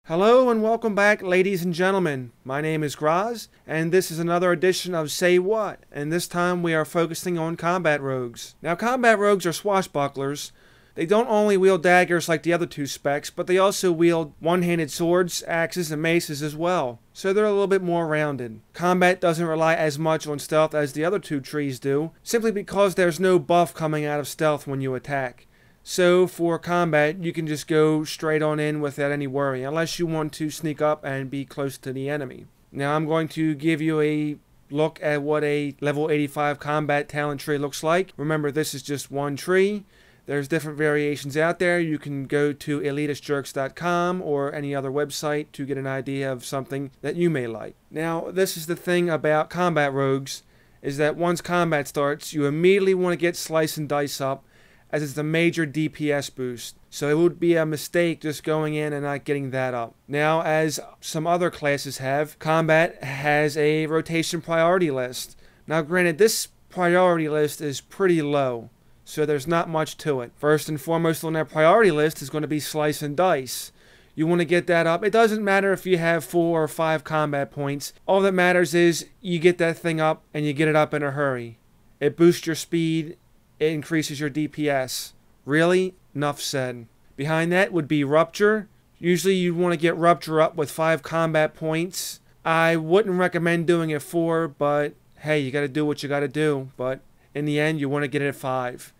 Hello and welcome back, ladies and gentlemen. My name is Graz, and this is another edition of Say What, and this time we are focusing on combat rogues. Now, combat rogues are swashbucklers. They don't only wield daggers like the other two specs, but they also wield one-handed swords, axes, and maces as well. So they're a little bit more rounded. Combat doesn't rely as much on stealth as the other two trees do, simply because there's no buff coming out of stealth when you attack. So for combat, you can just go straight on in without any worry, unless you want to sneak up and be close to the enemy. Now I'm going to give you a look at what a level 85 combat talent tree looks like. Remember, this is just one tree. There's different variations out there. You can go to elitistjerks.com or any other website to get an idea of something that you may like. Now, this is the thing about combat rogues, is that once combat starts, you immediately want to get slice and dice up, as it's a major DPS boost. So it would be a mistake just going in and not getting that up. Now, as some other classes have, combat has a rotation priority list. Now granted, this priority list is pretty low, so there's not much to it. First and foremost on that priority list is going to be slice and dice. You want to get that up. It doesn't matter if you have 4 or 5 combat points. All that matters is you get that thing up and you get it up in a hurry. It boosts your speed. It increases your DPS. Really? Enough said. Behind that would be Rupture. Usually you'd want to get Rupture up with 5 combat points. I wouldn't recommend doing it 4, but hey, you got to do what you got to do. But in the end, you want to get it at 5.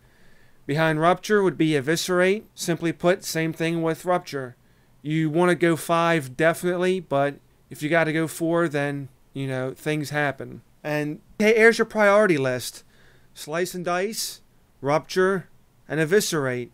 Behind Rupture would be Eviscerate. Simply put, same thing with Rupture. You want to go 5 definitely, but if you got to go 4, then, you know, things happen. And hey, here's your priority list. Slice and Dice, Rupture, and Eviscerate.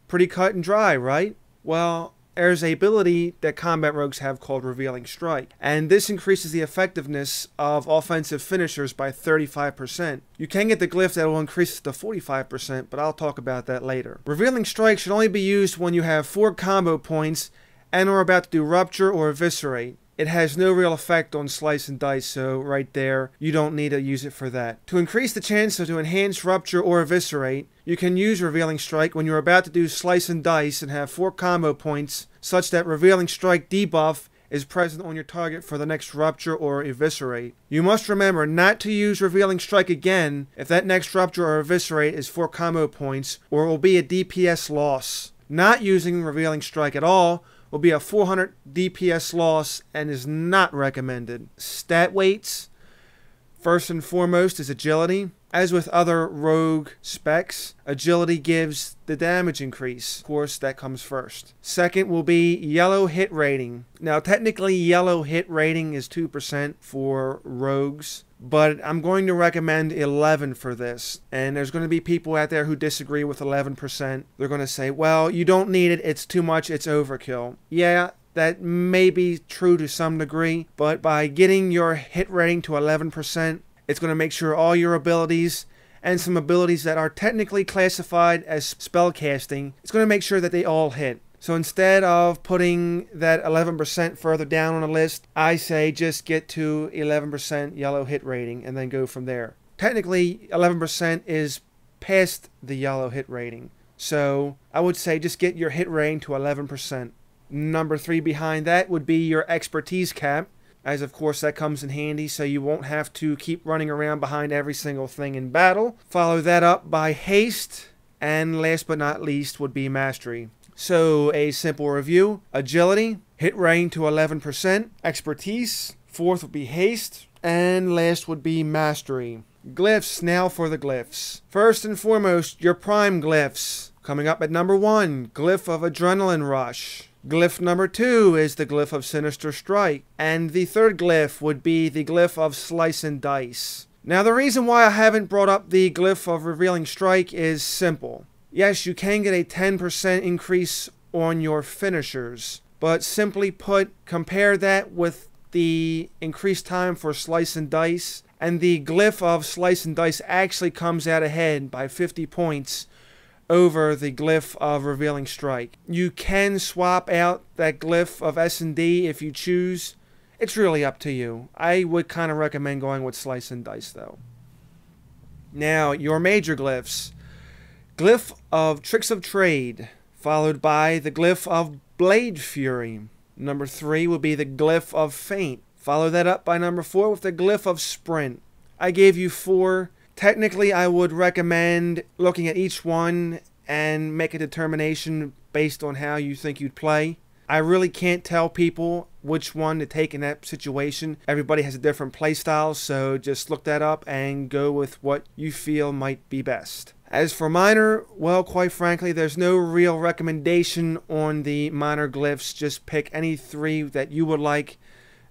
Pretty cut and dry, right? Well, there's an ability that combat rogues have called Revealing Strike, and this increases the effectiveness of offensive finishers by 35%. You can get the glyph that will increase it to 45%, but I'll talk about that later. Revealing Strike should only be used when you have 4 combo points and are about to do Rupture or Eviscerate. It has no real effect on Slice and Dice, so right there, you don't need to use it for that. To increase the chance to enhance Rupture or Eviscerate, you can use Revealing Strike when you're about to do Slice and Dice and have 4 combo points, such that Revealing Strike debuff is present on your target for the next Rupture or Eviscerate. You must remember not to use Revealing Strike again if that next Rupture or Eviscerate is 4 combo points, or it will be a DPS loss. Not using Revealing Strike at all will be a 400 DPS loss and is not recommended. Stat weights. First and foremost is agility. As with other rogue specs, agility gives the damage increase. Of course, that comes first. Second will be yellow hit rating. Now, technically, yellow hit rating is 2% for rogues, but I'm going to recommend 11 for this. And there's going to be people out there who disagree with 11%. They're going to say, well, you don't need it, it's too much, it's overkill. Yeah, that may be true to some degree, but by getting your hit rating to 11%, it's going to make sure all your abilities and some abilities that are technically classified as spellcasting, it's going to make sure that they all hit. So instead of putting that 11% further down on the list, I say just get to 11% yellow hit rating and then go from there. Technically, 11% is past the yellow hit rating. So I would say just get your hit rating to 11%. Number 3 behind that would be your expertise cap, as of course that comes in handy so you won't have to keep running around behind every single thing in battle. Follow that up by haste, and last but not least would be mastery. So a simple review: agility, hit rating to 11%, expertise, 4th would be haste, and last would be mastery. Glyphs. Now for the glyphs. First and foremost, your prime glyphs. Coming up at number 1, Glyph of Adrenaline Rush. Glyph number 2 is the Glyph of Sinister Strike, and the third glyph would be the Glyph of Slice and Dice. Now the reason why I haven't brought up the Glyph of Revealing Strike is simple. Yes, you can get a 10% increase on your finishers, but simply put, compare that with the increased time for Slice and Dice, And the glyph of Slice and Dice actually comes out ahead by 50 points over the glyph of Revealing Strike. You can swap out that glyph of S&D if you choose. It's really up to you. I would kind of recommend going with Slice and Dice though. Now, your major glyphs. Glyph of Tricks of Trade, followed by the glyph of Blade Fury. Number 3 would be the glyph of Feint. Follow that up by number 4 with the glyph of Sprint. I gave you 4. Technically, I would recommend looking at each one and make a determination based on how you think you'd play. I really can't tell people which one to take in that situation. Everybody has a different play style, so just look that up and go with what you feel might be best. As for minor, well, quite frankly, there's no real recommendation on the minor glyphs. Just pick any 3 that you would like.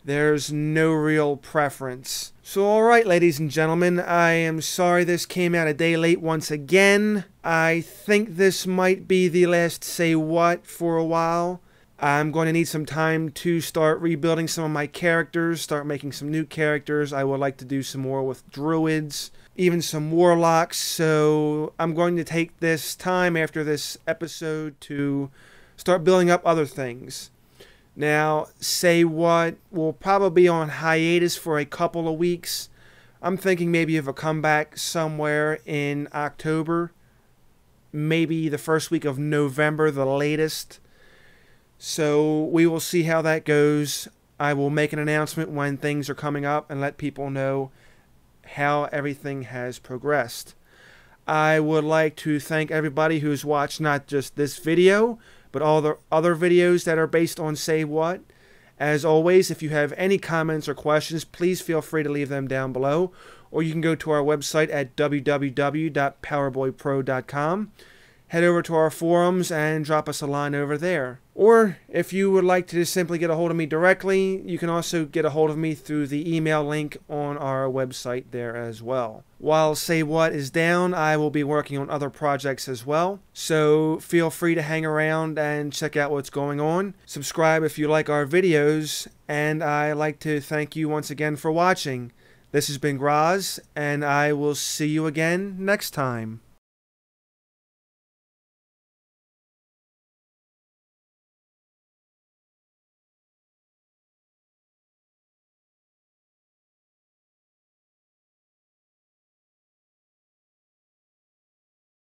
There's no real preference. So alright, ladies and gentlemen, I am sorry this came out a day late once again. I think this might be the last Say What for a while. I'm going to need some time to start rebuilding some of my characters, start making some new characters. I would like to do some more with druids, even some warlocks. So I'm going to take this time after this episode to start building up other things. Now, Say What will probably be on hiatus for a couple of weeks. I'm thinking maybe of a comeback somewhere in October, maybe the first week of November, the latest. So we will see how that goes. I will make an announcement when things are coming up and let people know how everything has progressed. I would like to thank everybody who's watched not just this video, but all the other videos that are based on Say What. As always, if you have any comments or questions, please feel free to leave them down below. Or you can go to our website at www.powerboypro.com. Head over to our forums and drop us a line over there. Or if you would like to just simply get a hold of me directly, you can also get a hold of me through the email link on our website there as well. While Say What is down, I will be working on other projects as well. So feel free to hang around and check out what's going on. Subscribe if you like our videos. And I'd like to thank you once again for watching. This has been Graz, and I will see you again next time.